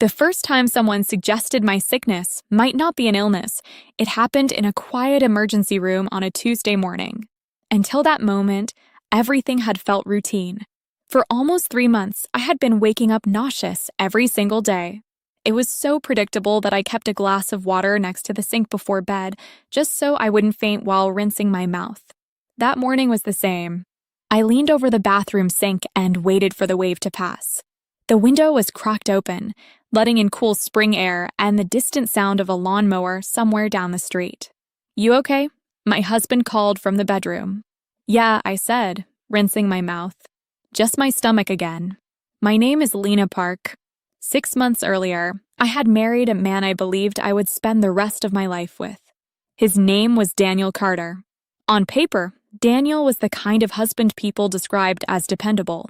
The first time someone suggested my sickness might not be an illness, it happened in a quiet emergency room on a Tuesday morning. Until that moment, everything had felt routine. For almost 3 months, I had been waking up nauseous every single day. It was so predictable that I kept a glass of water next to the sink before bed, just so I wouldn't faint while rinsing my mouth. That morning was the same. I leaned over the bathroom sink and waited for the wave to pass. The window was cracked open, letting in cool spring air and the distant sound of a lawnmower somewhere down the street. "You okay?" My husband called from the bedroom. "Yeah," I said, rinsing my mouth. "Just my stomach again." My name is Lena Park. 6 months earlier, I had married a man I believed I would spend the rest of my life with. His name was Daniel Carter. On paper, Daniel was the kind of husband people described as dependable.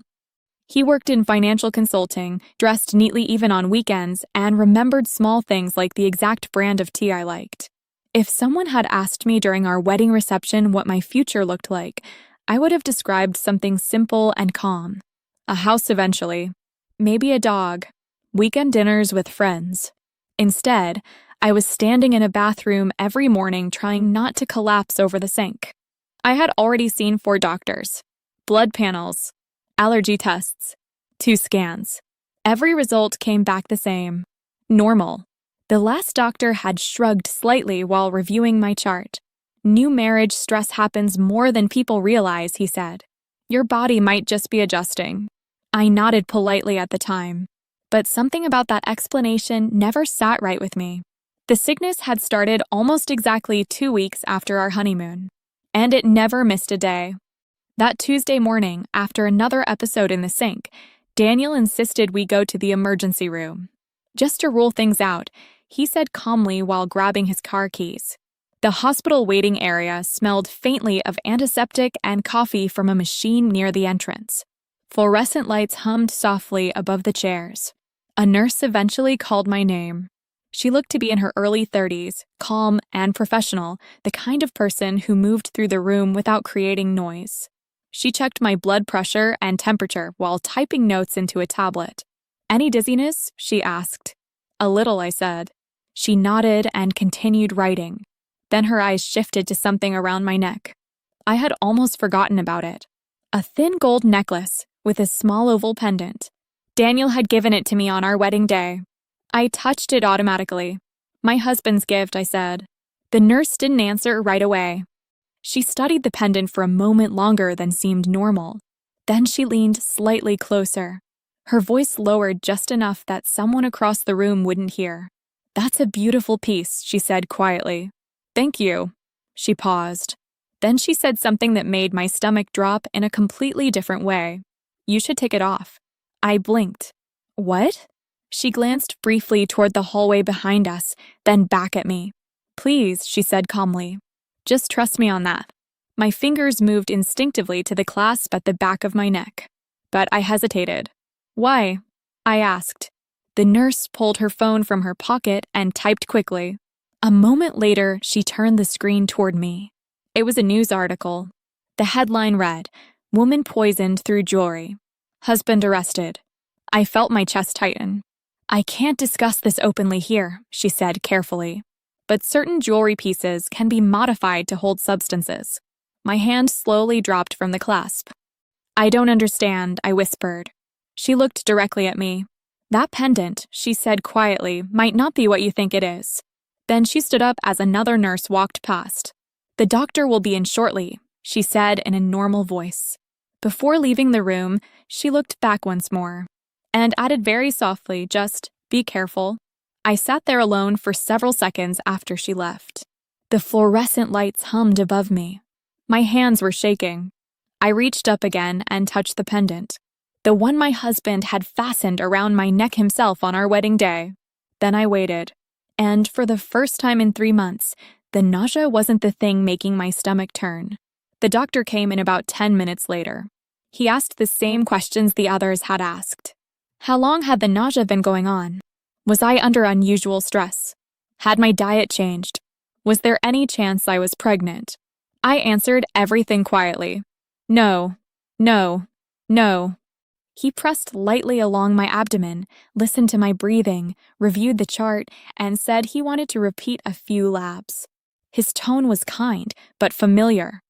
He worked in financial consulting, dressed neatly even on weekends, and remembered small things like the exact brand of tea I liked. If someone had asked me during our wedding reception what my future looked like, I would have described something simple and calm. A house eventually. Maybe a dog. Weekend dinners with friends. Instead, I was standing in a bathroom every morning trying not to collapse over the sink. I had already seen 4 doctors. Blood panels. Allergy tests. 2 scans. Every result came back the same. Normal. The last doctor had shrugged slightly while reviewing my chart. "New marriage stress happens more than people realize," he said. "Your body might just be adjusting." I nodded politely at the time, but something about that explanation never sat right with me. The sickness had started almost exactly 2 weeks after our honeymoon, and it never missed a day. That Tuesday morning, after another episode in the sink, Daniel insisted we go to the emergency room. Just to rule things out, he said calmly while grabbing his car keys. The hospital waiting area smelled faintly of antiseptic and coffee from a machine near the entrance. Fluorescent lights hummed softly above the chairs. A nurse eventually called my name. She looked to be in her early 30s, calm and professional, the kind of person who moved through the room without creating noise. She checked my blood pressure and temperature while typing notes into a tablet. "Any dizziness?" she asked. "A little," I said. She nodded and continued writing. Then her eyes shifted to something around my neck. I had almost forgotten about it. A thin gold necklace with a small oval pendant. Daniel had given it to me on our wedding day. I touched it automatically. "My husband's gift," I said. The nurse didn't answer right away. She studied the pendant for a moment longer than seemed normal. Then she leaned slightly closer. Her voice lowered just enough that someone across the room wouldn't hear. "That's a beautiful piece," she said quietly. "Thank you." She paused. Then she said something that made my stomach drop in a completely different way. "You should take it off." I blinked. "What?" She glanced briefly toward the hallway behind us, then back at me. "Please," she said calmly. "Just trust me on that." My fingers moved instinctively to the clasp at the back of my neck. But I hesitated. "Why?" I asked. The nurse pulled her phone from her pocket and typed quickly. A moment later, she turned the screen toward me. It was a news article. The headline read, "Woman poisoned through jewelry. Husband arrested." I felt my chest tighten. "I can't discuss this openly here," she said carefully. "But certain jewelry pieces can be modified to hold substances." My hand slowly dropped from the clasp. "I don't understand," I whispered. She looked directly at me. "That pendant," she said quietly, "might not be what you think it is." Then she stood up as another nurse walked past. "The doctor will be in shortly," she said in a normal voice. Before leaving the room, she looked back once more and added very softly, just, "Be careful." I sat there alone for several seconds after she left. The fluorescent lights hummed above me. My hands were shaking. I reached up again and touched the pendant, the one my husband had fastened around my neck himself on our wedding day. Then I waited. And for the first time in 3 months, the nausea wasn't the thing making my stomach turn. The doctor came in about 10 minutes later. He asked the same questions the others had asked. How long had the nausea been going on? Was I under unusual stress? Had my diet changed? Was there any chance I was pregnant? I answered everything quietly. No, no, no. He pressed lightly along my abdomen, listened to my breathing, reviewed the chart, and said he wanted to repeat a few labs. His tone was kind, but familiar.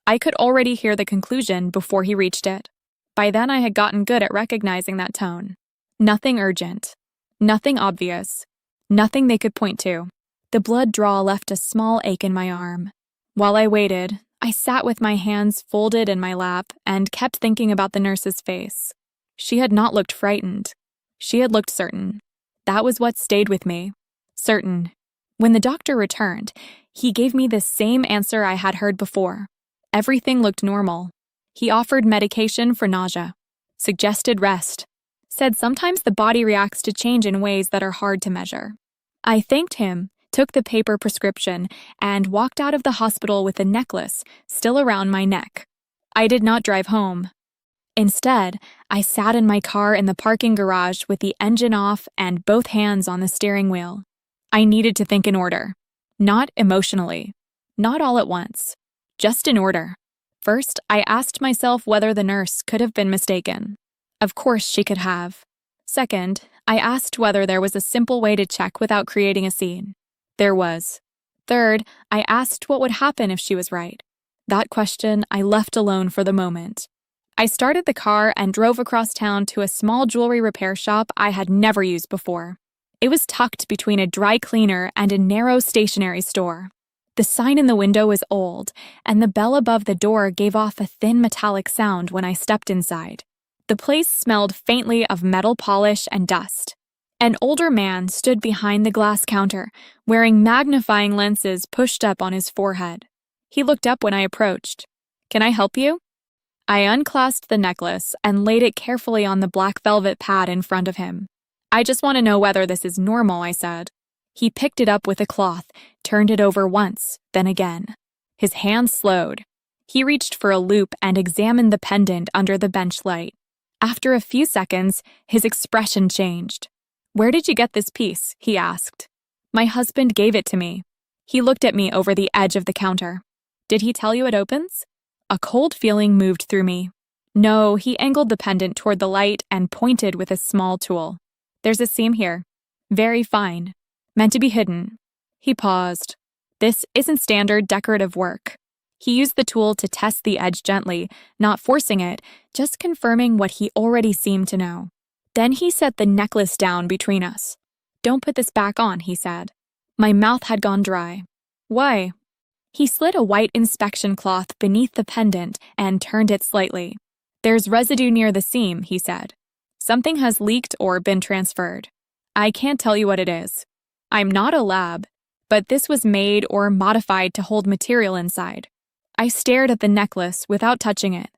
I could already hear the conclusion before he reached it. By then I had gotten good at recognizing that tone. Nothing urgent. Nothing obvious. Nothing they could point to. The blood draw left a small ache in my arm. While I waited, I sat with my hands folded in my lap and kept thinking about the nurse's face. She had not looked frightened. She had looked certain. That was what stayed with me. Certain. When the doctor returned, he gave me the same answer I had heard before. Everything looked normal. He offered medication for nausea, suggested rest, said sometimes the body reacts to change in ways that are hard to measure. I thanked him, took the paper prescription, and walked out of the hospital with the necklace still around my neck. I did not drive home. Instead, I sat in my car in the parking garage with the engine off and both hands on the steering wheel. I needed to think in order. Not emotionally. Not all at once. Just in order. First, I asked myself whether the nurse could have been mistaken. Of course she could have. Second, I asked whether there was a simple way to check without creating a scene. There was. Third, I asked what would happen if she was right. That question I left alone for the moment. I started the car and drove across town to a small jewelry repair shop I had never used before. It was tucked between a dry cleaner and a narrow stationery store. The sign in the window was old, and the bell above the door gave off a thin metallic sound when I stepped inside. The place smelled faintly of metal polish and dust. An older man stood behind the glass counter, wearing magnifying lenses pushed up on his forehead. He looked up when I approached. "Can I help you?" I unclasped the necklace and laid it carefully on the black velvet pad in front of him. "I just want to know whether this is normal," I said. He picked it up with a cloth, turned it over once, then again. His hand slowed. He reached for a loop and examined the pendant under the bench light. After a few seconds, his expression changed. "Where did you get this piece?" he asked. "My husband gave it to me." He looked at me over the edge of the counter. "Did he tell you it opens?" A cold feeling moved through me. No, he angled the pendant toward the light and pointed with a small tool. "There's a seam here. Very fine. Meant to be hidden." He paused. "This isn't standard decorative work." He used the tool to test the edge gently, not forcing it, just confirming what he already seemed to know. Then he set the necklace down between us. "Don't put this back on," he said. My mouth had gone dry. "Why?" He slid a white inspection cloth beneath the pendant and turned it slightly. "There's residue near the seam," he said. "Something has leaked or been transferred. I can't tell you what it is. I'm not a lab, but this was made or modified to hold material inside." I stared at the necklace without touching it.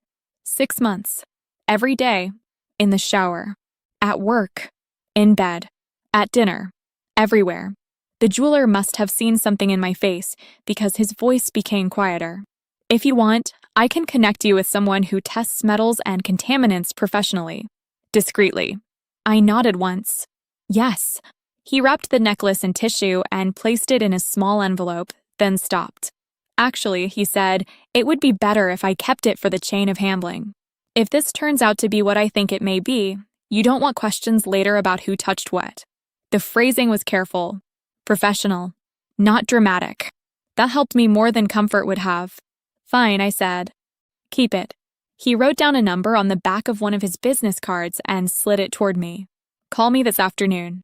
6 months. Every day. In the shower. At work. In bed. At dinner. Everywhere. The jeweler must have seen something in my face because his voice became quieter. "If you want, I can connect you with someone who tests metals and contaminants professionally." Discreetly. I nodded once. Yes. He wrapped the necklace in tissue and placed it in a small envelope, then stopped. "Actually," he said, "it would be better if I kept it for the chain of handling. If this turns out to be what I think it may be, you don't want questions later about who touched what." The phrasing was careful. Professional. Not dramatic. That helped me more than comfort would have. "Fine," I said. "Keep it." He wrote down a number on the back of one of his business cards and slid it toward me. "Call me this afternoon.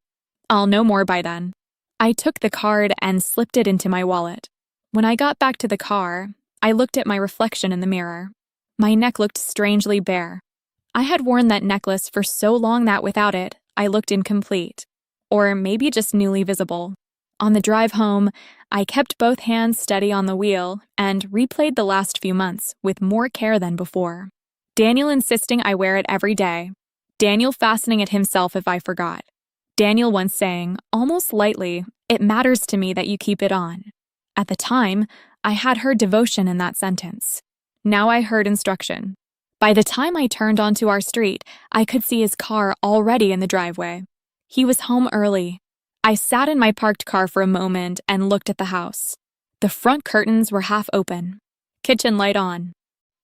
I'll know more by then." I took the card and slipped it into my wallet. When I got back to the car, I looked at my reflection in the mirror. My neck looked strangely bare. I had worn that necklace for so long that without it, I looked incomplete. Or maybe just newly visible. On the drive home, I kept both hands steady on the wheel and replayed the last few months with more care than before. Daniel insisting I wear it every day. Daniel fastening it himself if I forgot. Daniel once saying, almost lightly, "It matters to me that you keep it on." At the time, I had heard devotion in that sentence. Now I heard instruction. By the time I turned onto our street, I could see his car already in the driveway. He was home early. I sat in my parked car for a moment and looked at the house. The front curtains were half open. Kitchen light on.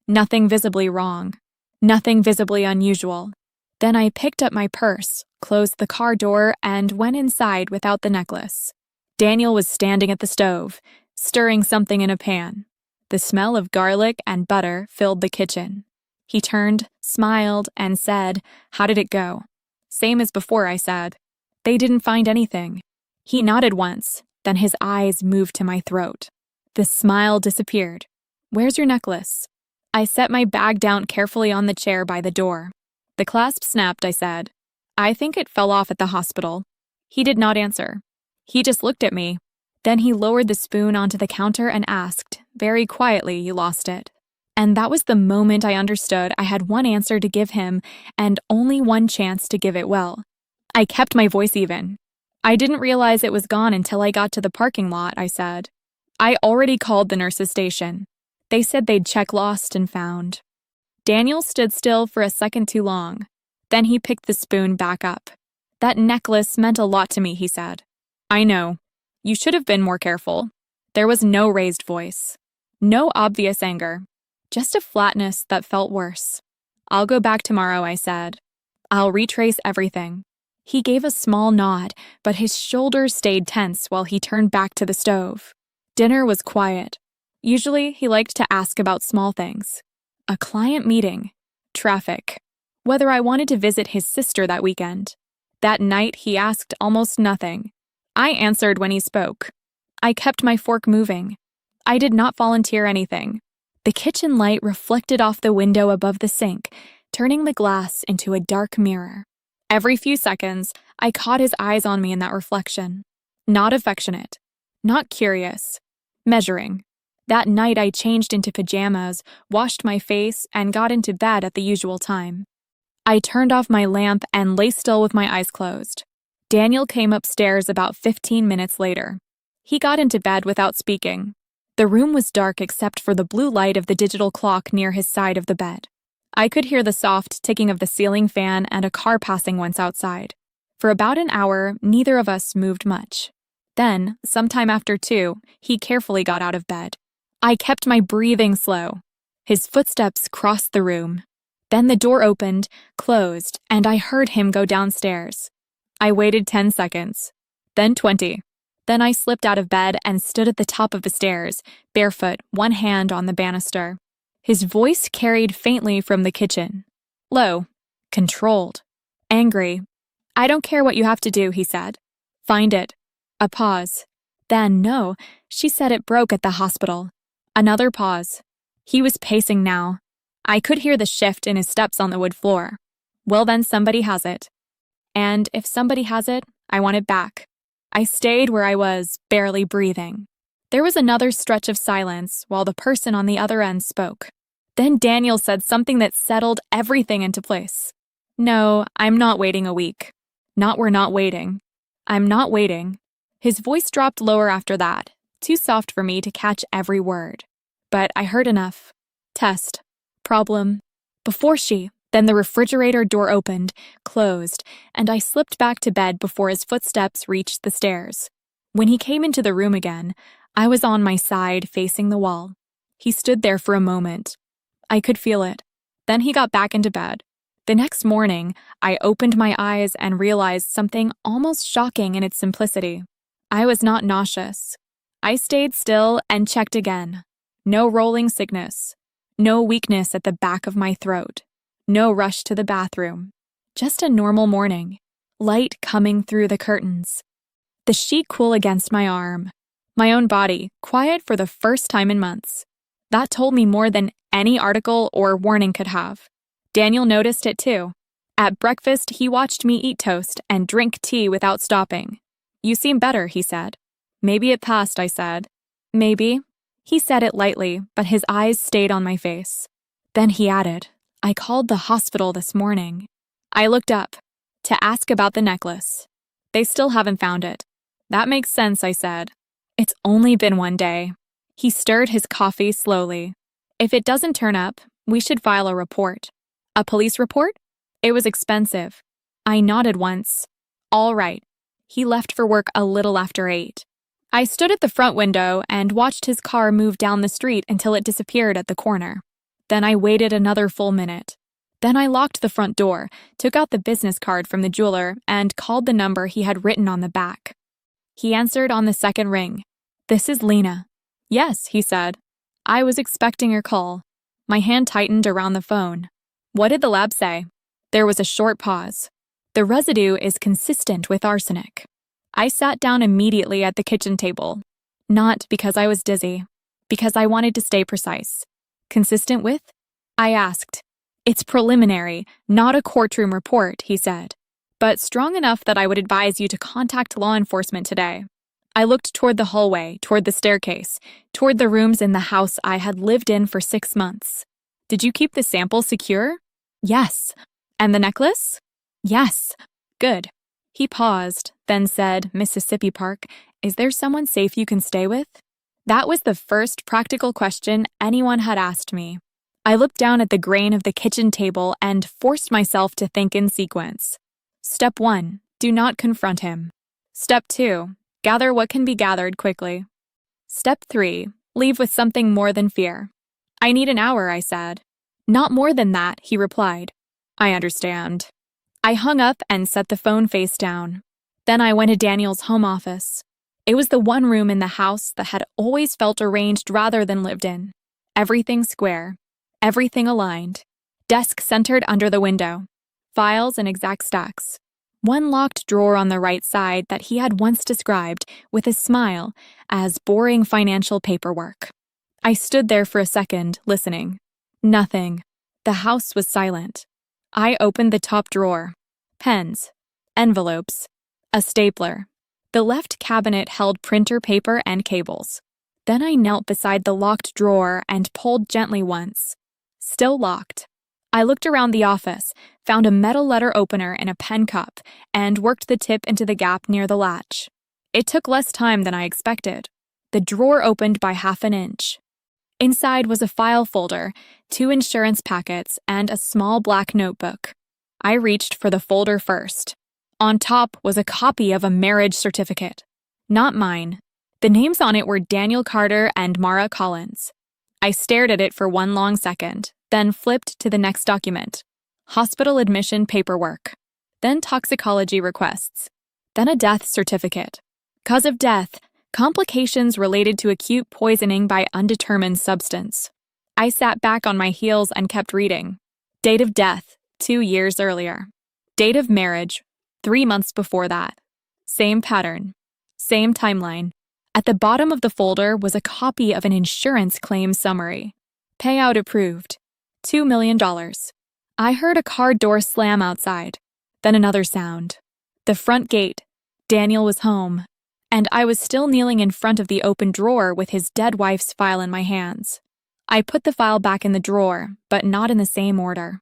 Nothing visibly wrong. Nothing visibly unusual. Then I picked up my purse, closed the car door, and went inside without the necklace. Daniel was standing at the stove, stirring something in a pan. The smell of garlic and butter filled the kitchen. He turned, smiled, and said, "How did it go?" "Same as before," I said. "They didn't find anything." He nodded once, then his eyes moved to my throat. The smile disappeared. "Where's your necklace?" I set my bag down carefully on the chair by the door. "The clasp snapped," I said. "I think it fell off at the hospital." He did not answer. He just looked at me. Then he lowered the spoon onto the counter and asked, very quietly, "You lost it." And that was the moment I understood I had one answer to give him and only one chance to give it well. I kept my voice even. "I didn't realize it was gone until I got to the parking lot," I said. "I already called the nurse's station. They said they'd check lost and found." Daniel stood still for a second too long. Then he picked the spoon back up. "That necklace meant a lot to me," he said. "I know. You should have been more careful." There was no raised voice. No obvious anger. Just a flatness that felt worse. "I'll go back tomorrow," I said. "I'll retrace everything." He gave a small nod, but his shoulders stayed tense while he turned back to the stove. Dinner was quiet. Usually, he liked to ask about small things. A client meeting. Traffic. Whether I wanted to visit his sister that weekend. That night, he asked almost nothing. I answered when he spoke. I kept my fork moving. I did not volunteer anything. The kitchen light reflected off the window above the sink, turning the glass into a dark mirror. Every few seconds, I caught his eyes on me in that reflection. Not affectionate. Not curious. Measuring. That night I changed into pajamas, washed my face, and got into bed at the usual time. I turned off my lamp and lay still with my eyes closed. Daniel came upstairs about 15 minutes later. He got into bed without speaking. The room was dark except for the blue light of the digital clock near his side of the bed. I could hear the soft ticking of the ceiling fan and a car passing once outside. For about an hour, neither of us moved much. Then, sometime after 2, he carefully got out of bed. I kept my breathing slow. His footsteps crossed the room. Then the door opened, closed, and I heard him go downstairs. I waited 10 seconds, then 20. Then I slipped out of bed and stood at the top of the stairs, barefoot, one hand on the banister. His voice carried faintly from the kitchen. Low, controlled, angry. "I don't care what you have to do," he said. "Find it." A pause. Then, "No, she said it broke at the hospital." Another pause. He was pacing now. I could hear the shift in his steps on the wood floor. "Well then, somebody has it. And if somebody has it, I want it back." I stayed where I was, barely breathing. There was another stretch of silence while the person on the other end spoke. Then Daniel said something that settled everything into place. "No, I'm not waiting a week. Not we're not waiting. I'm not waiting." His voice dropped lower after that, too soft for me to catch every word. But I heard enough. Test. Problem. Before then the refrigerator door opened, closed, and I slipped back to bed before his footsteps reached the stairs. When he came into the room again, I was on my side facing the wall. He stood there for a moment. I could feel it. Then he got back into bed. The next morning, I opened my eyes and realized something almost shocking in its simplicity. I was not nauseous. I stayed still and checked again. No rolling sickness. No weakness at the back of my throat. No rush to the bathroom. Just a normal morning. Light coming through the curtains. The sheet cool against my arm. My own body, quiet for the first time in months. That told me more than any article or warning could have. Daniel noticed it too. At breakfast, he watched me eat toast and drink tea without stopping. "You seem better," he said. "Maybe it passed," I said. "Maybe." He said it lightly, but his eyes stayed on my face. Then he added, "I called the hospital this morning." I looked up to ask about the necklace. "They still haven't found it." "That makes sense," I said. "It's only been one day." He stirred his coffee slowly. "If it doesn't turn up, we should file a report." "A police report?" It was expensive. I nodded once. "All right." He left for work a little after 8. I stood at the front window and watched his car move down the street until it disappeared at the corner. Then I waited another full minute. Then I locked the front door, took out the business card from the jeweler, and called the number he had written on the back. He answered on the second ring. "This is Lena." "Yes," he said. "I was expecting your call." My hand tightened around the phone. "What did the lab say?" There was a short pause. "The residue is consistent with arsenic." I sat down immediately at the kitchen table. Not because I was dizzy, because I wanted to stay precise. "Consistent with?" I asked. "It's preliminary, not a courtroom report," he said, "but strong enough that I would advise you to contact law enforcement today." I looked toward the hallway, toward the staircase, toward the rooms in the house I had lived in for 6 months. "Did you keep the sample secure?" "Yes." "And the necklace?" "Yes." "Good." He paused, then said, "Mississippi Park, is there someone safe you can stay with?" That was the first practical question anyone had asked me. I looked down at the grain of the kitchen table and forced myself to think in sequence. Step 1, do not confront him. Step 2, gather what can be gathered quickly. Step 3, leave with something more than fear. "I need an hour," I said. "Not more than that," he replied. "I understand." I hung up and set the phone face down. Then I went to Daniel's home office. It was the one room in the house that had always felt arranged rather than lived in. Everything square. Everything aligned. Desk centered under the window. Files in exact stacks. One locked drawer on the right side that he had once described, with a smile, as boring financial paperwork. I stood there for a second, listening. Nothing. The house was silent. I opened the top drawer. Pens. Envelopes. A stapler. The left cabinet held printer paper and cables. Then I knelt beside the locked drawer and pulled gently once. Still locked. I looked around the office, found a metal letter opener in a pen cup, and worked the tip into the gap near the latch. It took less time than I expected. The drawer opened by half an inch. Inside was a file folder, 2 insurance packets, and a small black notebook. I reached for the folder first. On top was a copy of a marriage certificate. Not mine. The names on it were Daniel Carter and Mara Collins. I stared at it for one long second, then flipped to the next document. Hospital admission paperwork. Then toxicology requests. Then a death certificate. Cause of death, complications related to acute poisoning by undetermined substance. I sat back on my heels and kept reading. Date of death, 2 years earlier. Date of marriage, 3 months before that. Same pattern. Same timeline. At the bottom of the folder was a copy of an insurance claim summary. Payout approved. $2 million. I heard a car door slam outside. Then another sound. The front gate. Daniel was home. And I was still kneeling in front of the open drawer with his dead wife's file in my hands. I put the file back in the drawer, but not in the same order.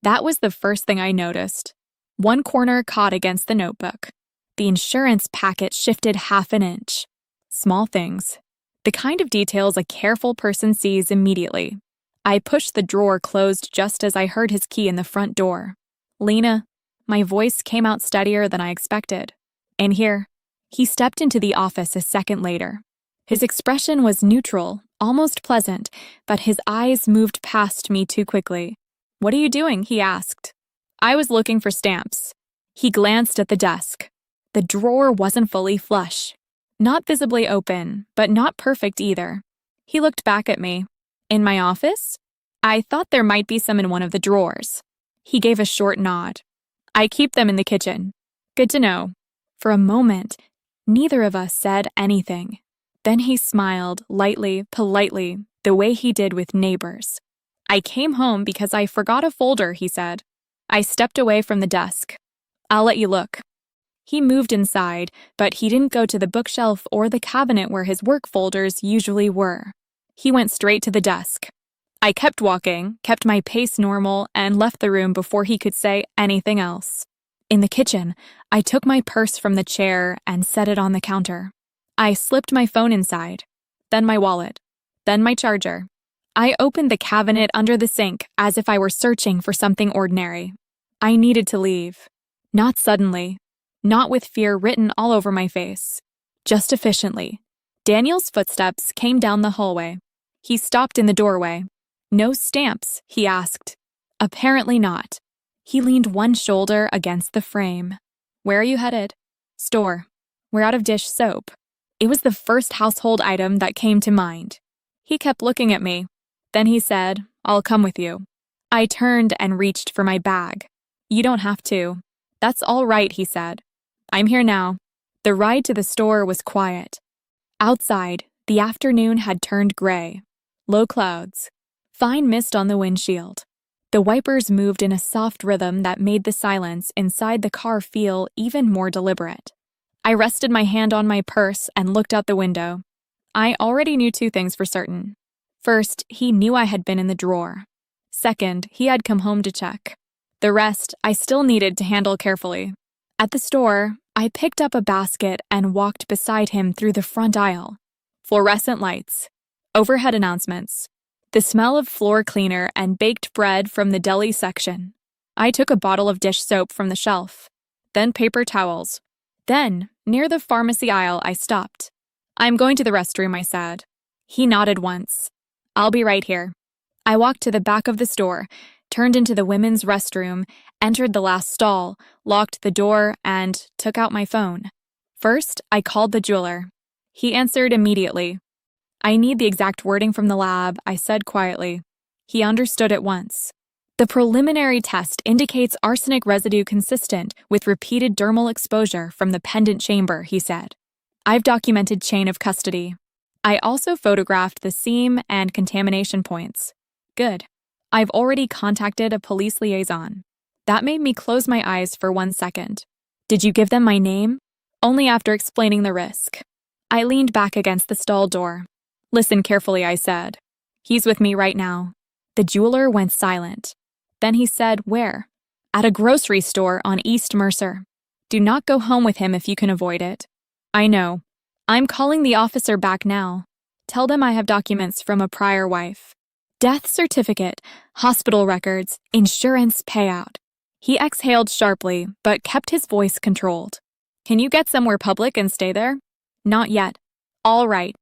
That was the first thing I noticed. One corner caught against the notebook. The insurance packet shifted half an inch. Small things. The kind of details a careful person sees immediately. I pushed the drawer closed just as I heard his key in the front door. "Lena." My voice came out steadier than I expected. "In here." He stepped into the office a second later. His expression was neutral, almost pleasant, but his eyes moved past me too quickly. "What are you doing?" he asked. "I was looking for stamps." He glanced at the desk. The drawer wasn't fully flush. Not visibly open, but not perfect either. He looked back at me. "In my office?" "I thought there might be some in one of the drawers." He gave a short nod. "I keep them in the kitchen." "Good to know." For a moment, neither of us said anything. Then he smiled, lightly, politely, the way he did with neighbors. "I came home because I forgot a folder," he said. I stepped away from the desk. "I'll let you look." He moved inside, but he didn't go to the bookshelf or the cabinet where his work folders usually were. He went straight to the desk. I kept walking, kept my pace normal, and left the room before he could say anything else. In the kitchen, I took my purse from the chair and set it on the counter. I slipped my phone inside, then my wallet, then my charger. I opened the cabinet under the sink as if I were searching for something ordinary. I needed to leave. Not suddenly. Not with fear written all over my face. Just efficiently. Daniel's footsteps came down the hallway. He stopped in the doorway. "No stamps?" he asked. Apparently not. He leaned one shoulder against the frame. Where are you headed? Store. We're out of dish soap. It was the first household item that came to mind. He kept looking at me. Then he said, I'll come with you. I turned and reached for my bag. You don't have to. That's all right, he said. I'm here now. The ride to the store was quiet. Outside, the afternoon had turned gray. Low clouds. Fine mist on the windshield. The wipers moved in a soft rhythm that made the silence inside the car feel even more deliberate. I rested my hand on my purse and looked out the window. I already knew two things for certain. First, he knew I had been in the drawer. Second, he had come home to check. The rest, I still needed to handle carefully. At the store, I picked up a basket and walked beside him through the front aisle. Fluorescent lights. Overhead announcements. The smell of floor cleaner and baked bread from the deli section. I took a bottle of dish soap from the shelf. Then paper towels. Then, near the pharmacy aisle, I stopped. I'm going to the restroom, I said. He nodded once. I'll be right here. I walked to the back of the store, turned into the women's restroom, entered the last stall, locked the door, and took out my phone. First, I called the jeweler. He answered immediately. I need the exact wording from the lab, I said quietly. He understood at once. The preliminary test indicates arsenic residue consistent with repeated dermal exposure from the pendant chamber, he said. I've documented chain of custody. I also photographed the seam and contamination points. Good. I've already contacted a police liaison. That made me close my eyes for 1 second. Did you give them my name? Only after explaining the risk. I leaned back against the stall door. Listen carefully, I said. He's with me right now. The jeweler went silent. Then he said, where? At a grocery store on East Mercer. Do not go home with him if you can avoid it. I know. I'm calling the officer back now. Tell them I have documents from a prior wife. Death certificate, hospital records, insurance payout. He exhaled sharply, but kept his voice controlled. Can you get somewhere public and stay there? Not yet. All right.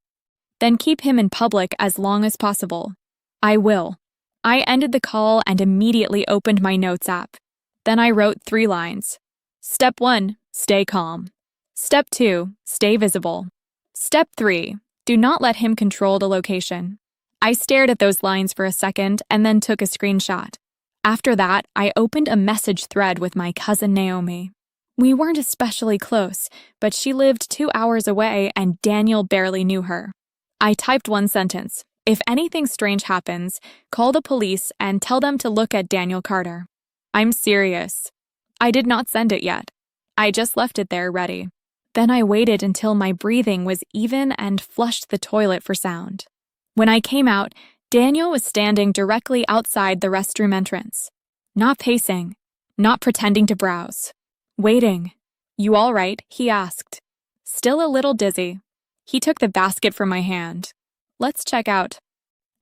Then keep him in public as long as possible. I will. I ended the call and immediately opened my notes app. Then I wrote 3 lines. Step 1, stay calm. Step 2, stay visible. Step 3, do not let him control the location. I stared at those lines for a second and then took a screenshot. After that, I opened a message thread with my cousin Naomi. We weren't especially close, but she lived 2 hours away and Daniel barely knew her. I typed 1 sentence. If anything strange happens, call the police and tell them to look at Daniel Carter. I'm serious. I did not send it yet. I just left it there ready. Then I waited until my breathing was even and flushed the toilet for sound. When I came out, Daniel was standing directly outside the restroom entrance. Not pacing, not pretending to browse. Waiting. You all right? He asked. Still a little dizzy. He took the basket from my hand. Let's check out.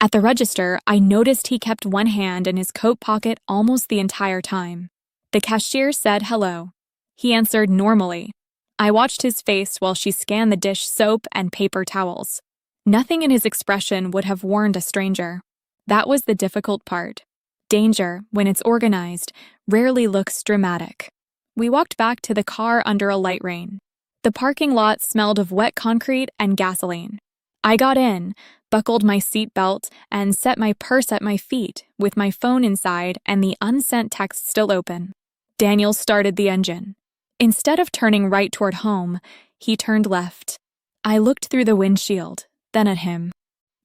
At the register, I noticed he kept one hand in his coat pocket almost the entire time. The cashier said hello. He answered normally. I watched his face while she scanned the dish soap and paper towels. Nothing in his expression would have warned a stranger. That was the difficult part. Danger, when it's organized, rarely looks dramatic. We walked back to the car under a light rain. The parking lot smelled of wet concrete and gasoline. I got in, buckled my seat belt, and set my purse at my feet with my phone inside and the unsent text still open. Daniel started the engine. Instead of turning right toward home, he turned left. I looked through the windshield, then at him.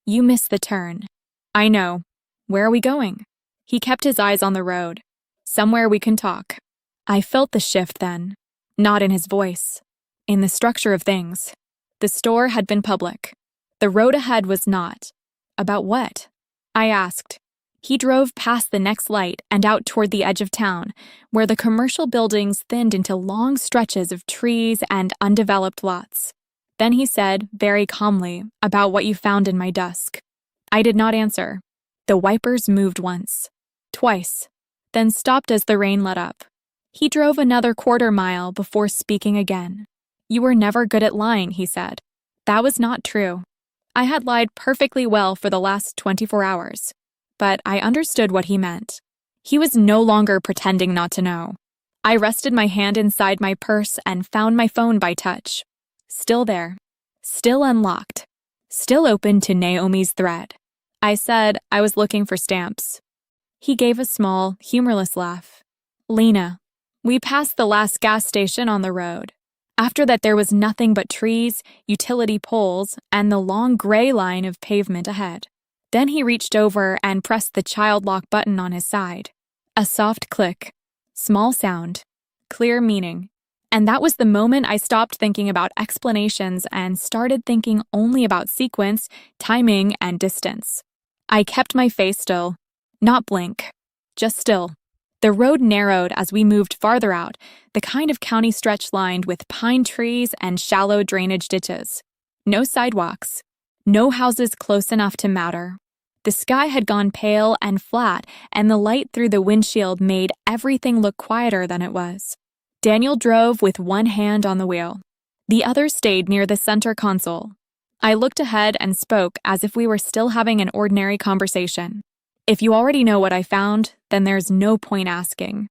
You missed the turn. I know. Where are we going? He kept his eyes on the road. Somewhere we can talk. I felt the shift then. Not in his voice. In the structure of things. The store had been public. The road ahead was not. About what? I asked. He drove past the next light and out toward the edge of town, where the commercial buildings thinned into long stretches of trees and undeveloped lots. Then he said, very calmly, about what you found in my dusk. I did not answer. The wipers moved once, twice, then stopped as the rain let up. He drove another quarter-mile before speaking again. You were never good at lying, he said. That was not true. I had lied perfectly well for the last 24 hours. But I understood what he meant. He was no longer pretending not to know. I rested my hand inside my purse and found my phone by touch. Still there. Still unlocked. Still open to Naomi's thread. I said I was looking for stamps. He gave a small, humorless laugh. Lena, we passed the last gas station on the road. After that, there was nothing but trees, utility poles, and the long gray line of pavement ahead. Then he reached over and pressed the child lock button on his side. A soft click. Small sound. Clear meaning. And that was the moment I stopped thinking about explanations and started thinking only about sequence, timing, and distance. I kept my face still. Not blink. Just still. The road narrowed as we moved farther out, the kind of county stretch lined with pine trees and shallow drainage ditches. No sidewalks. No houses close enough to matter. The sky had gone pale and flat, and the light through the windshield made everything look quieter than it was. Daniel drove with one hand on the wheel. The other stayed near the center console. I looked ahead and spoke as if we were still having an ordinary conversation. If you already know what I found, then there's no point asking.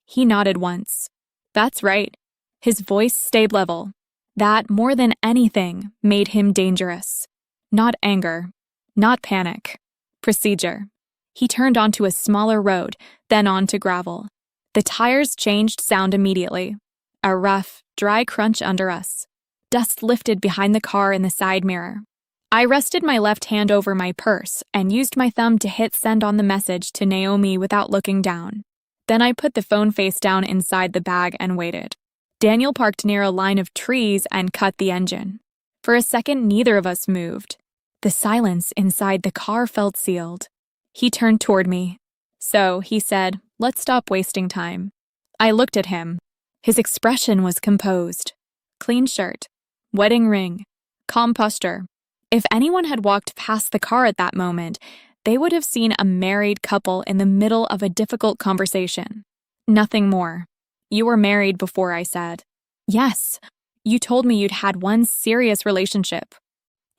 He nodded once. That's right. His voice stayed level. That, more than anything, made him dangerous. Not anger. Not panic. Procedure. He turned onto a smaller road, then onto gravel. The tires changed sound immediately. A rough, dry crunch under us. Dust lifted behind the car in the side mirror. I rested my left hand over my purse and used my thumb to hit send on the message to Naomi without looking down. Then I put the phone face down inside the bag and waited. Daniel parked near a line of trees and cut the engine. For a second, neither of us moved. The silence inside the car felt sealed. He turned toward me. So, he said, let's stop wasting time. I looked at him. His expression was composed. Clean shirt. Wedding ring. Calm posture. If anyone had walked past the car at that moment, they would have seen a married couple in the middle of a difficult conversation. Nothing more. You were married before, I said. Yes. You told me you'd had one serious relationship.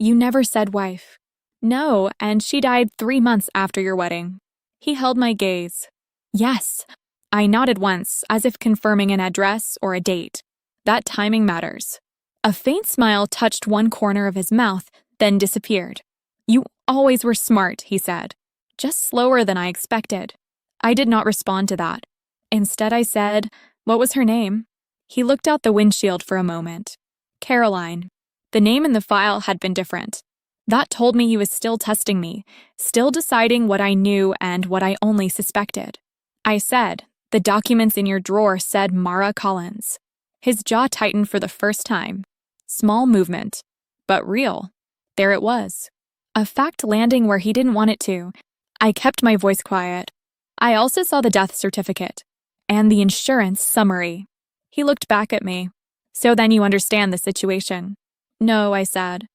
You never said wife. No, and she died 3 months after your wedding. He held my gaze. Yes. I nodded once, as if confirming an address or a date. That timing matters. A faint smile touched one corner of his mouth, then disappeared. You always were smart, he said. Just slower than I expected. I did not respond to that. Instead, I said, what was her name? He looked out the windshield for a moment. Caroline. The name in the file had been different. That told me he was still testing me, still deciding what I knew and what I only suspected. I said, the documents in your drawer said Mara Collins. His jaw tightened for the first time. Small movement, but real. There it was. A fact landing where he didn't want it to. I kept my voice quiet. I also saw the death certificate and the insurance summary. He looked back at me. So then you understand the situation. No, I said.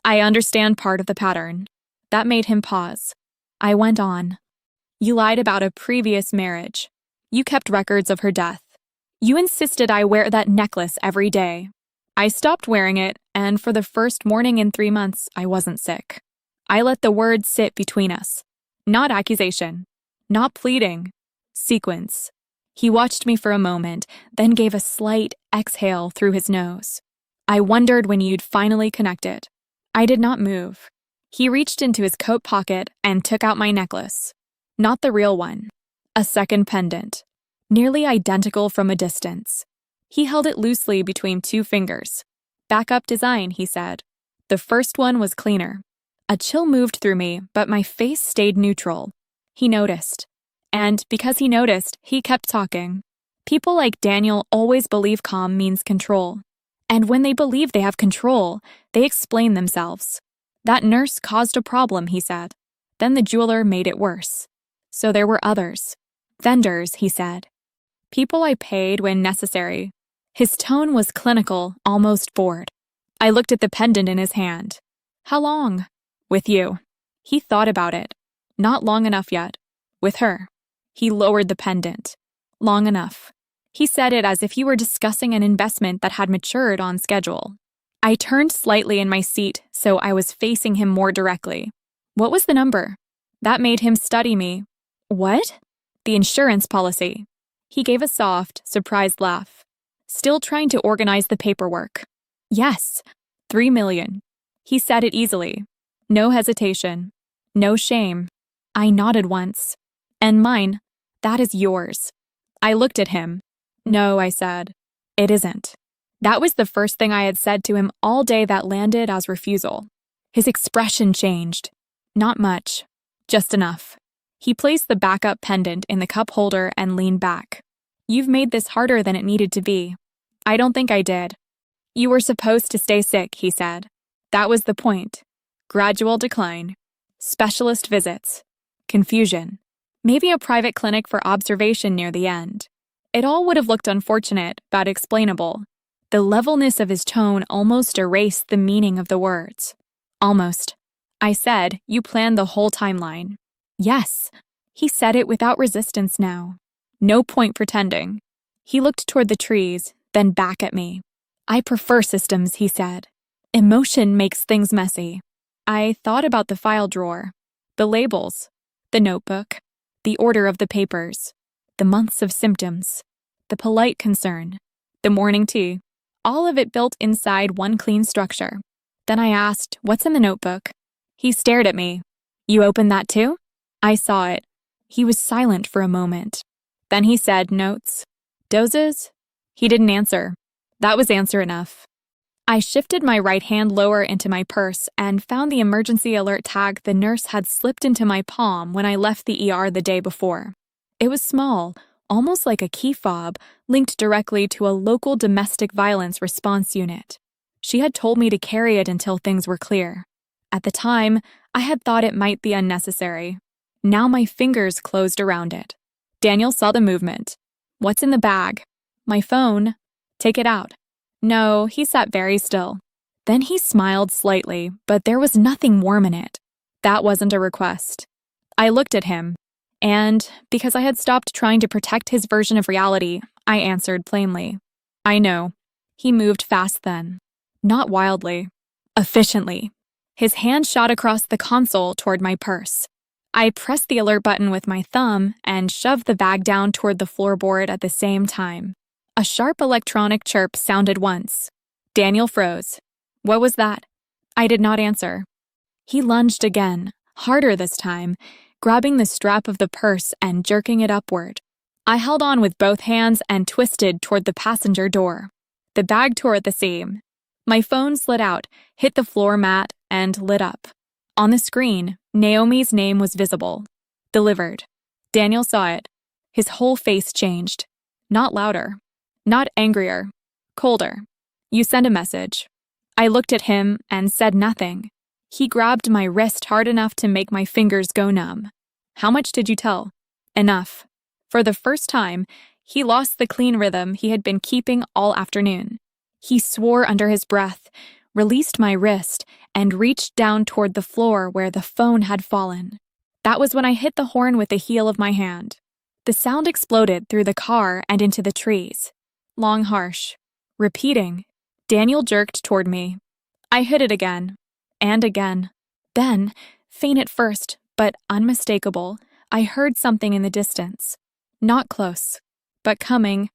I understand part of the pattern. That made him pause. I went on. You lied about a previous marriage. You kept records of her death. You insisted I wear that necklace every day. I stopped wearing it, and for the first morning in 3 months, I wasn't sick. I let the words sit between us. Not accusation. Not pleading. Sequence. He watched me for a moment, then gave a slight exhale through his nose. I wondered when you'd finally connected. I did not move. He reached into his coat pocket and took out my necklace. Not the real one. A second pendant. Nearly identical from a distance. He held it loosely between 2 fingers. Backup design, he said. The first one was cleaner. A chill moved through me, but my face stayed neutral. He noticed. And because he noticed, he kept talking. People like Daniel always believe calm means control. And when they believe they have control, they explain themselves. That nurse caused a problem, he said. Then the jeweler made it worse. So there were others. Vendors, he said. People I paid when necessary. His tone was clinical, almost bored. I looked at the pendant in his hand. How long? With you. He thought about it. Not long enough yet. With her. He lowered the pendant. Long enough. He said it as if he were discussing an investment that had matured on schedule. I turned slightly in my seat so I was facing him more directly. What was the number? That made him study me. What? The insurance policy. He gave a soft, surprised laugh. Still trying to organize the paperwork. Yes, 3 million. He said it easily. No hesitation. No shame. I nodded once. And mine, that is yours. I looked at him. No, I said. It isn't. That was the first thing I had said to him all day that landed as refusal. His expression changed. Not much. Just enough. He placed the backup pendant in the cup holder and leaned back. You've made this harder than it needed to be. I don't think I did. You were supposed to stay sick, he said. That was the point. Gradual decline. Specialist visits. Confusion. Maybe a private clinic for observation near the end. It all would have looked unfortunate, but explainable. The levelness of his tone almost erased the meaning of the words. Almost. I said, you planned the whole timeline. Yes. He said it without resistance now. No point pretending. He looked toward the trees, then back at me. I prefer systems, he said. Emotion makes things messy. I thought about the file drawer, the labels, the notebook, the order of the papers, the months of symptoms, the polite concern, the morning tea, all of it built inside one clean structure. Then I asked, what's in the notebook? He stared at me. You opened that too? I saw it. He was silent for a moment. Then he said, notes. Doses? He didn't answer. That was answer enough. I shifted my right hand lower into my purse and found the emergency alert tag the nurse had slipped into my palm when I left the ER the day before. It was small, almost like a key fob, linked directly to a local domestic violence response unit. She had told me to carry it until things were clear. At the time, I had thought it might be unnecessary. Now my fingers closed around it. Daniel saw the movement. What's in the bag? My phone. Take it out. No, he sat very still. Then he smiled slightly, but there was nothing warm in it. That wasn't a request. I looked at him, and, because I had stopped trying to protect his version of reality, I answered plainly. I know. He moved fast then. Not wildly. Efficiently. His hand shot across the console toward my purse. I pressed the alert button with my thumb and shoved the bag down toward the floorboard at the same time. A sharp electronic chirp sounded once. Daniel froze. What was that? I did not answer. He lunged again, harder this time, grabbing the strap of the purse and jerking it upward. I held on with both hands and twisted toward the passenger door. The bag tore at the seam. My phone slid out, hit the floor mat, and lit up. On the screen, Naomi's name was visible. Delivered. Daniel saw it. His whole face changed. Not louder. Not angrier. Colder. You sent a message. I looked at him and said nothing. He grabbed my wrist hard enough to make my fingers go numb. How much did you tell? Enough. For the first time, he lost the clean rhythm he had been keeping all afternoon. He swore under his breath, released my wrist, and reached down toward the floor where the phone had fallen. That was when I hit the horn with the heel of my hand. The sound exploded through the car and into the trees. Long, harsh. Repeating. Daniel jerked toward me. I hit it again. And again. Then, faint at first, but unmistakable, I heard something in the distance. Not close, but coming.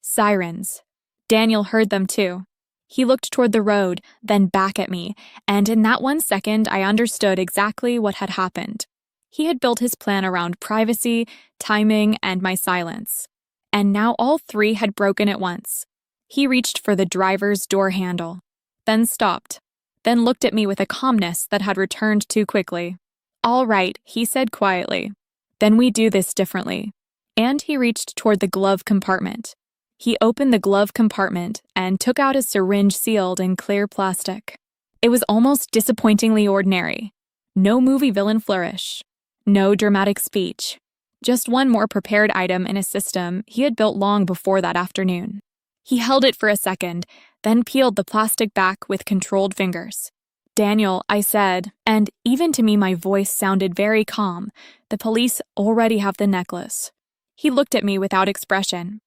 Sirens. Daniel heard them too. He looked toward the road, then back at me, and in that 1 second I understood exactly what had happened. He had built his plan around privacy, timing, and my silence. And now all three had broken at once. He reached for the driver's door handle, then stopped, then looked at me with a calmness that had returned too quickly. All right, he said quietly. Then we do this differently. And he reached toward the glove compartment. He opened the glove compartment and took out a syringe sealed in clear plastic. It was almost disappointingly ordinary. No movie villain flourish. No dramatic speech. Just one more prepared item in a system he had built long before that afternoon. He held it for a second, then peeled the plastic back with controlled fingers. Daniel, I said, and even to me my voice sounded very calm, the police already have the necklace. He looked at me without expression.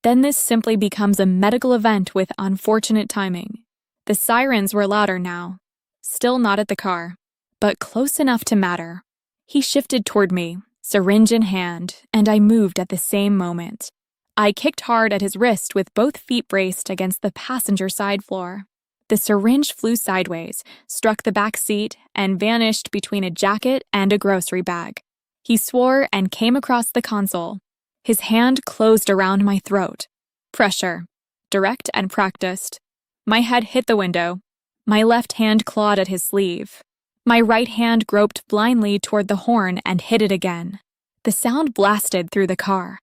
Then this simply becomes a medical event with unfortunate timing. The sirens were louder now. Still not at the car, but close enough to matter. He shifted toward me, syringe in hand, and I moved at the same moment. I kicked hard at his wrist with both feet braced against the passenger side floor. The syringe flew sideways, struck the back seat, and vanished between a jacket and a grocery bag. He swore and came across the console. His hand closed around my throat. Pressure. Direct and practiced. My head hit the window. My left hand clawed at his sleeve. My right hand groped blindly toward the horn and hit it again. The sound blasted through the car.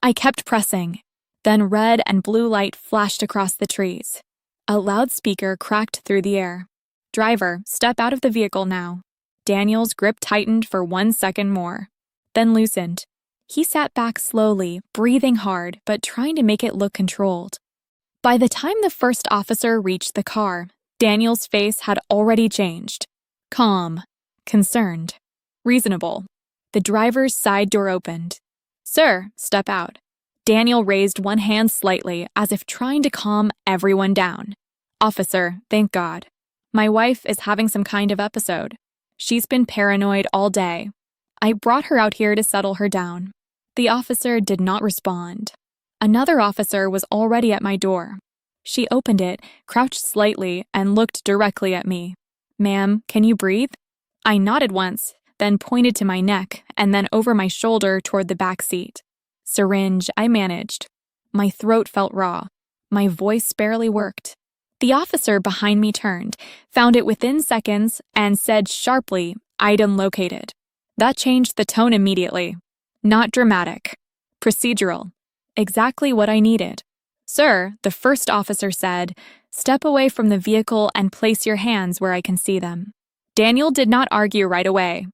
I kept pressing. Then red and blue light flashed across the trees. A loudspeaker cracked through the air. Driver, step out of the vehicle now. Daniel's grip tightened for 1 second more, then loosened. He sat back slowly, breathing hard, but trying to make it look controlled. By the time the first officer reached the car, Daniel's face had already changed. Calm, concerned, reasonable. The driver's side door opened. Sir, step out. Daniel raised one hand slightly, as if trying to calm everyone down. Officer, thank God. My wife is having some kind of episode. She's been paranoid all day. I brought her out here to settle her down. The officer did not respond. Another officer was already at my door. She opened it, crouched slightly, and looked directly at me. Ma'am, can you breathe? I nodded once, then pointed to my neck, and then over my shoulder toward the back seat. Syringe, I managed. My throat felt raw. My voice barely worked. The officer behind me turned, found it within seconds, and said sharply, item located. That changed the tone immediately. Not dramatic. Procedural. Exactly what I needed. Sir, the first officer said, step away from the vehicle and place your hands where I can see them. Daniel did not argue right away.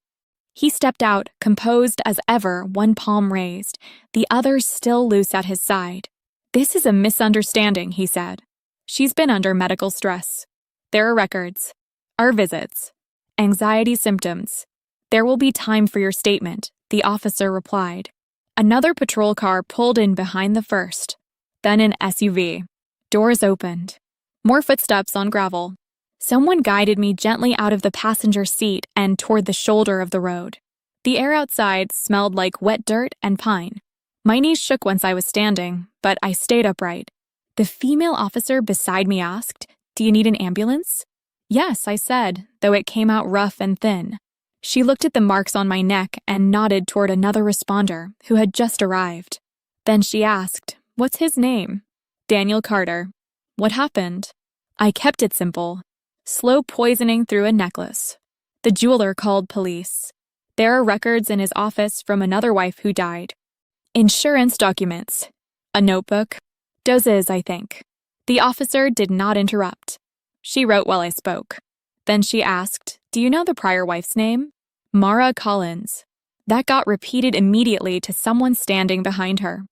He stepped out, composed as ever, one palm raised, the other still loose at his side. This is a misunderstanding, he said. She's been under medical stress. There are records. Our visits. Anxiety symptoms. There will be time for your statement, the officer replied. Another patrol car pulled in behind the first. Then an SUV. Doors opened. More footsteps on gravel. Someone guided me gently out of the passenger seat and toward the shoulder of the road. The air outside smelled like wet dirt and pine. My knees shook once I was standing, but I stayed upright. The female officer beside me asked, "Do you need an ambulance?" Yes, I said, though it came out rough and thin. She looked at the marks on my neck and nodded toward another responder who had just arrived. Then she asked, "What's his name?" Daniel Carter. What happened? I kept it simple. Slow poisoning through a necklace. The jeweler called police. There are records in his office from another wife who died. Insurance documents. A notebook. Doses, I think. The officer did not interrupt. She wrote while I spoke. Then she asked, "Do you know the prior wife's name?" Mara Collins. That got repeated immediately to someone standing behind her.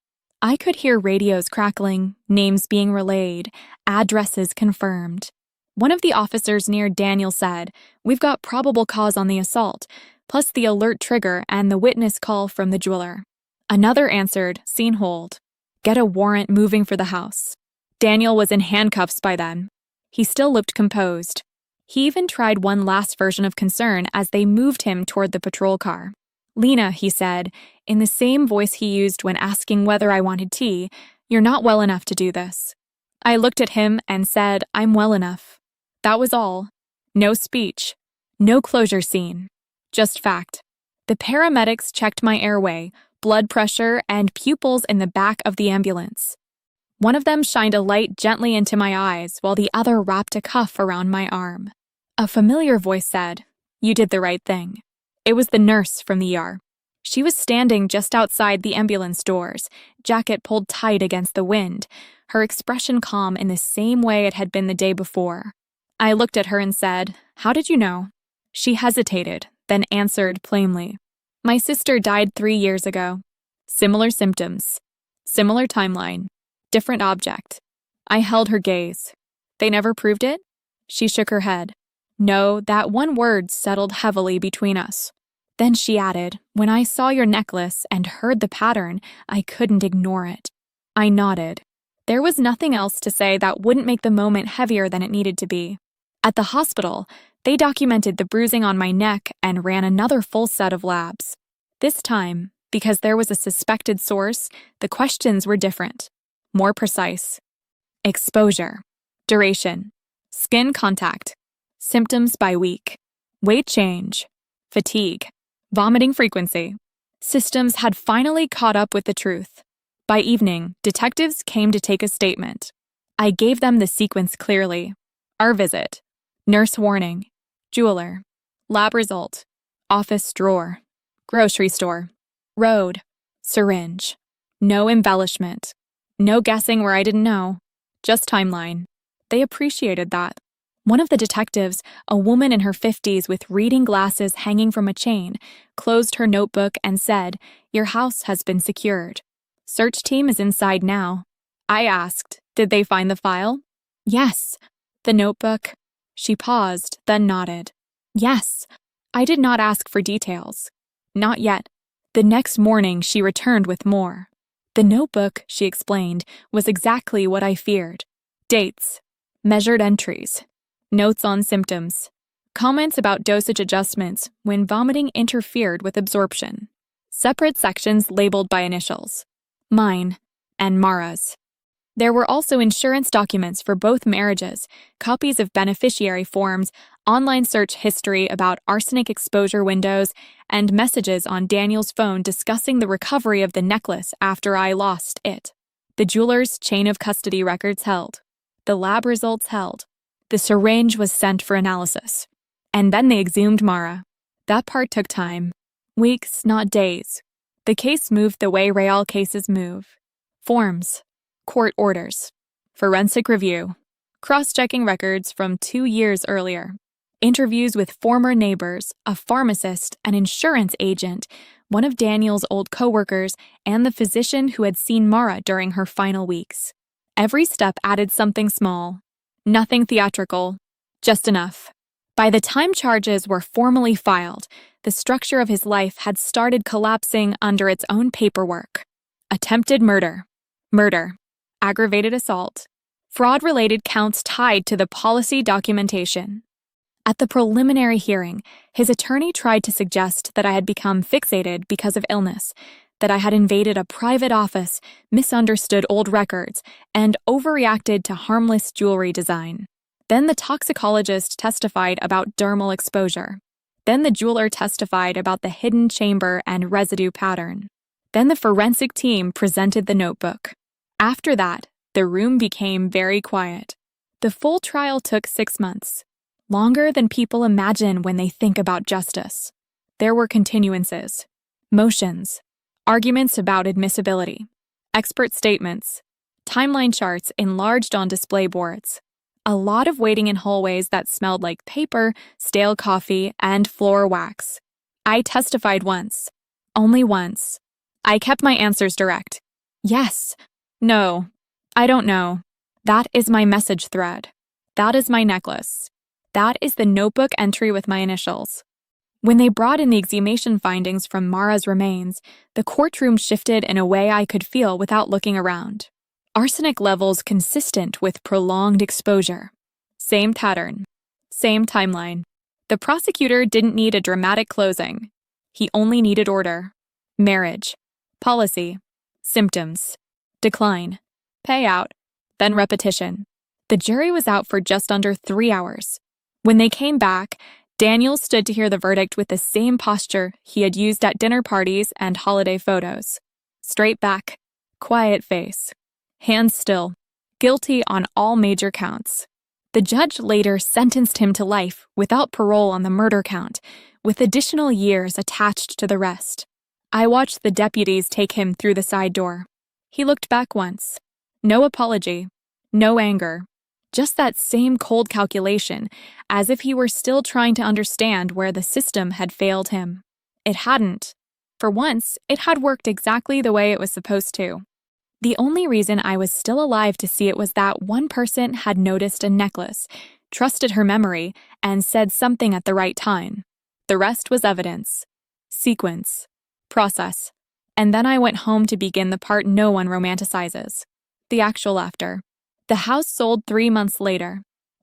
I could hear radios crackling, names being relayed, addresses confirmed. One of the officers near Daniel said, "We've got probable cause on the assault, plus the alert trigger and the witness call from the jeweler." Another answered, "Scene hold. Get a warrant moving for the house." Daniel was in handcuffs by then. He still looked composed. He even tried one last version of concern as they moved him toward the patrol car. "Lena," he said, in the same voice he used when asking whether I wanted tea, "you're not well enough to do this." I looked at him and said, "I'm well enough." That was all. No speech. No closure scene. Just fact. The paramedics checked my airway, blood pressure, and pupils in the back of the ambulance. One of them shined a light gently into my eyes while the other wrapped a cuff around my arm. A familiar voice said, "You did the right thing." It was the nurse from the ER. She was standing just outside the ambulance doors, jacket pulled tight against the wind, her expression calm in the same way it had been the day before. I looked at her and said, "How did you know?" She hesitated, then answered plainly, "My sister died 3 years ago. Similar symptoms. Similar timeline. Different object." I held her gaze. "They never proved it?" She shook her head. "No, that one word settled heavily between us." Then she added, "When I saw your necklace and heard the pattern, I couldn't ignore it." I nodded. There was nothing else to say that wouldn't make the moment heavier than it needed to be. At the hospital, they documented the bruising on my neck and ran another full set of labs. This time, because there was a suspected source, the questions were different, more precise. Exposure, duration, skin contact, symptoms by week, weight change, fatigue, vomiting frequency. Systems had finally caught up with the truth. By evening, detectives came to take a statement. I gave them the sequence clearly. Our visit, nurse warning, jeweler, lab result, office drawer, grocery store, road, syringe. No embellishment. No guessing where I didn't know. Just timeline. They appreciated that. One of the detectives, a woman in her 50s with reading glasses hanging from a chain, closed her notebook and said, "Your house has been secured. Search team is inside now." I asked, "Did they find the file?" "Yes." "The notebook?" She paused, then nodded. "Yes." I did not ask for details. Not yet. The next morning, she returned with more. The notebook, she explained, was exactly what I feared. Dates, measured entries, notes on symptoms, comments about dosage adjustments when vomiting interfered with absorption, separate sections labeled by initials, mine and Mara's. There were also insurance documents for both marriages, copies of beneficiary forms, online search history about arsenic exposure windows, and messages on Daniel's phone discussing the recovery of the necklace after I lost it. The jeweler's chain of custody records held. The lab results held. The syringe was sent for analysis. And then they exhumed Mara. That part took time. Weeks, not days. The case moved the way real cases move. Forms. Court orders. Forensic review. Cross-checking records from 2 years earlier. Interviews with former neighbors, a pharmacist, an insurance agent, one of Daniel's old co-workers, and the physician who had seen Mara during her final weeks. Every step added something small. Nothing theatrical. Just enough. By the time charges were formally filed, the structure of his life had started collapsing under its own paperwork. Attempted murder. Murder. Aggravated assault. Fraud-related counts tied to the policy documentation. At the preliminary hearing, his attorney tried to suggest that I had become fixated because of illness, that I had invaded a private office, misunderstood old records, and overreacted to harmless jewelry design. Then the toxicologist testified about dermal exposure. Then the jeweler testified about the hidden chamber and residue pattern. Then the forensic team presented the notebook. After that, the room became very quiet. The full trial took 6 months. Longer than people imagine when they think about justice. There were continuances, motions, arguments about admissibility, expert statements, timeline charts enlarged on display boards, a lot of waiting in hallways that smelled like paper, stale coffee, and floor wax. I testified once. Only once. I kept my answers direct. Yes. No. I don't know. That is my message thread. That is my necklace. That is the notebook entry with my initials. When they brought in the exhumation findings from Mara's remains, the courtroom shifted in a way I could feel without looking around. Arsenic levels consistent with prolonged exposure. Same pattern. Same timeline. The prosecutor didn't need a dramatic closing. He only needed order. Marriage. Policy. Symptoms. Decline. Payout. Then repetition. The jury was out for just under 3 hours. When they came back, Daniel stood to hear the verdict with the same posture he had used at dinner parties and holiday photos. Straight back, quiet face, hands still, guilty on all major counts. The judge later sentenced him to life without parole on the murder count, with additional years attached to the rest. I watched the deputies take him through the side door. He looked back once. No apology, no anger. Just that same cold calculation, as if he were still trying to understand where the system had failed him. It hadn't. For once, it had worked exactly the way it was supposed to. The only reason I was still alive to see it was that one person had noticed a necklace, trusted her memory, and said something at the right time. The rest was evidence. Sequence. Process. And then I went home to begin the part no one romanticizes. The actual after. The house sold 3 months later.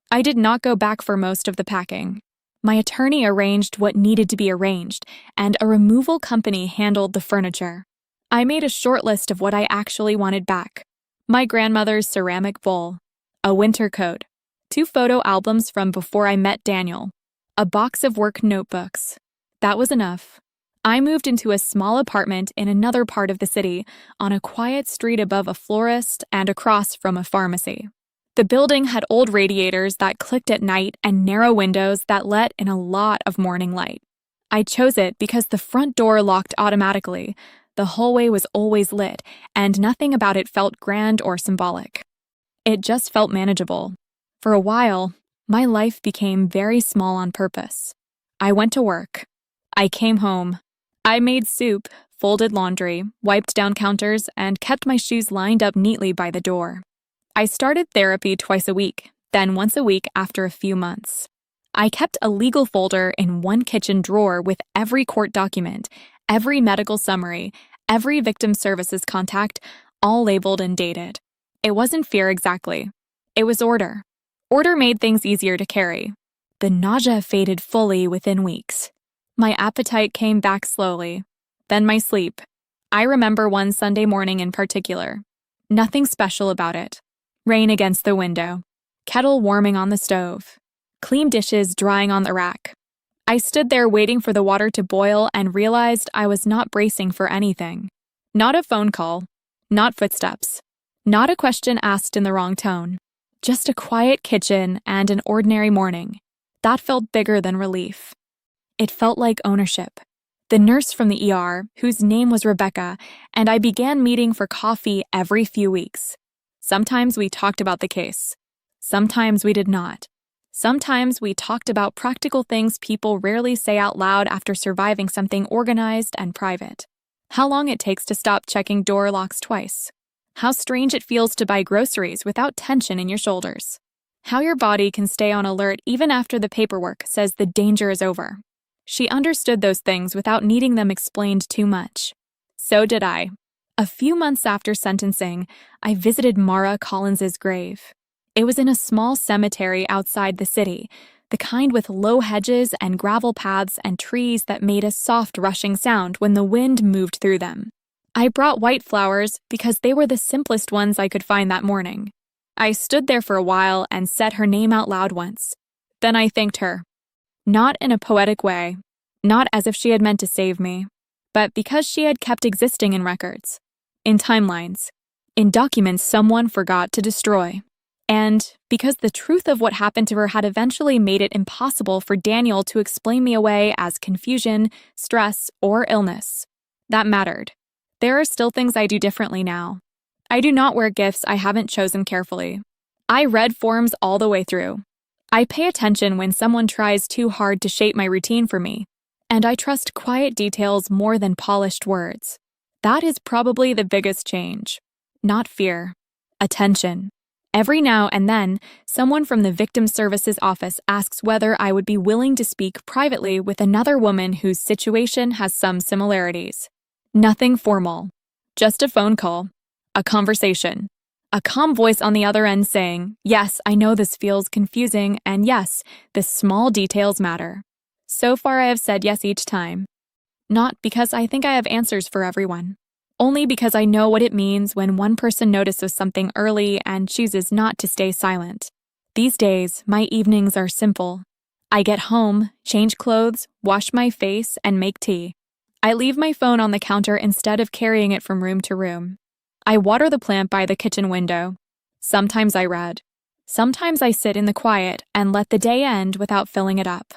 I did not go back for most of the packing. My attorney arranged what needed to be arranged, and a removal company handled the furniture. I made a short list of what I actually wanted back. My grandmother's ceramic bowl, a winter coat, 2 photo albums from before I met Daniel, a box of work notebooks. That was enough. I moved into a small apartment in another part of the city, on a quiet street above a florist and across from a pharmacy. The building had old radiators that clicked at night and narrow windows that let in a lot of morning light. I chose it because the front door locked automatically, the hallway was always lit, and nothing about it felt grand or symbolic. It just felt manageable. For a while, my life became very small on purpose. I went to work. I came home. I made soup, folded laundry, wiped down counters, and kept my shoes lined up neatly by the door. I started therapy twice a week, then once a week after a few months. I kept a legal folder in one kitchen drawer with every court document, every medical summary, every victim services contact, all labeled and dated. It wasn't fear exactly. It was order. Order made things easier to carry. The nausea faded fully within weeks. My appetite came back slowly. Then my sleep. I remember one Sunday morning in particular. Nothing special about it. Rain against the window. Kettle warming on the stove. Clean dishes drying on the rack. I stood there waiting for the water to boil and realized I was not bracing for anything. Not a phone call. Not footsteps. Not a question asked in the wrong tone. Just a quiet kitchen and an ordinary morning. That felt bigger than relief. It felt like ownership. The nurse from the ER, whose name was Rebecca, and I began meeting for coffee every few weeks. Sometimes we talked about the case. Sometimes we did not. Sometimes we talked about practical things people rarely say out loud after surviving something organized and private. How long it takes to stop checking door locks twice. How strange it feels to buy groceries without tension in your shoulders. How your body can stay on alert even after the paperwork says the danger is over. She understood those things without needing them explained too much. So did I. A few months after sentencing, I visited Mara Collins's grave. It was in a small cemetery outside the city, the kind with low hedges and gravel paths and trees that made a soft rushing sound when the wind moved through them. I brought white flowers because they were the simplest ones I could find that morning. I stood there for a while and said her name out loud once. Then I thanked her. Not in a poetic way, not as if she had meant to save me, but because she had kept existing in records, in timelines, in documents someone forgot to destroy. And because the truth of what happened to her had eventually made it impossible for Daniel to explain me away as confusion, stress, or illness. That mattered. There are still things I do differently now. I do not wear gifts I haven't chosen carefully. I read forms all the way through. I pay attention when someone tries too hard to shape my routine for me, and I trust quiet details more than polished words. That is probably the biggest change. Not fear. Attention. Every now and then, someone from the Victim Services Office asks whether I would be willing to speak privately with another woman whose situation has some similarities. Nothing formal. Just a phone call. A conversation. A calm voice on the other end saying, yes, I know this feels confusing, and yes, the small details matter. So far I have said yes each time. Not because I think I have answers for everyone. Only because I know what it means when one person notices something early and chooses not to stay silent. These days, my evenings are simple. I get home, change clothes, wash my face, and make tea. I leave my phone on the counter instead of carrying it from room to room. I water the plant by the kitchen window. Sometimes I read. Sometimes I sit in the quiet and let the day end without filling it up.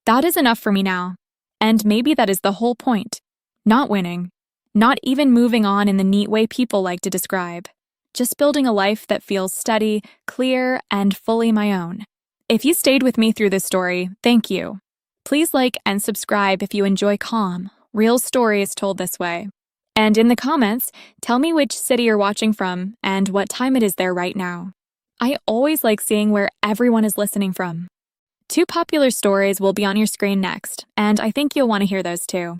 That is enough for me now. And maybe that is the whole point. Not winning. Not even moving on in the neat way people like to describe. Just building a life that feels steady, clear, and fully my own. If you stayed with me through this story, thank you. Please like and subscribe if you enjoy calm, real stories told this way. And in the comments, tell me which city you're watching from and what time it is there right now. I always like seeing where everyone is listening from. 2 popular stories will be on your screen next, and I think you'll want to hear those too.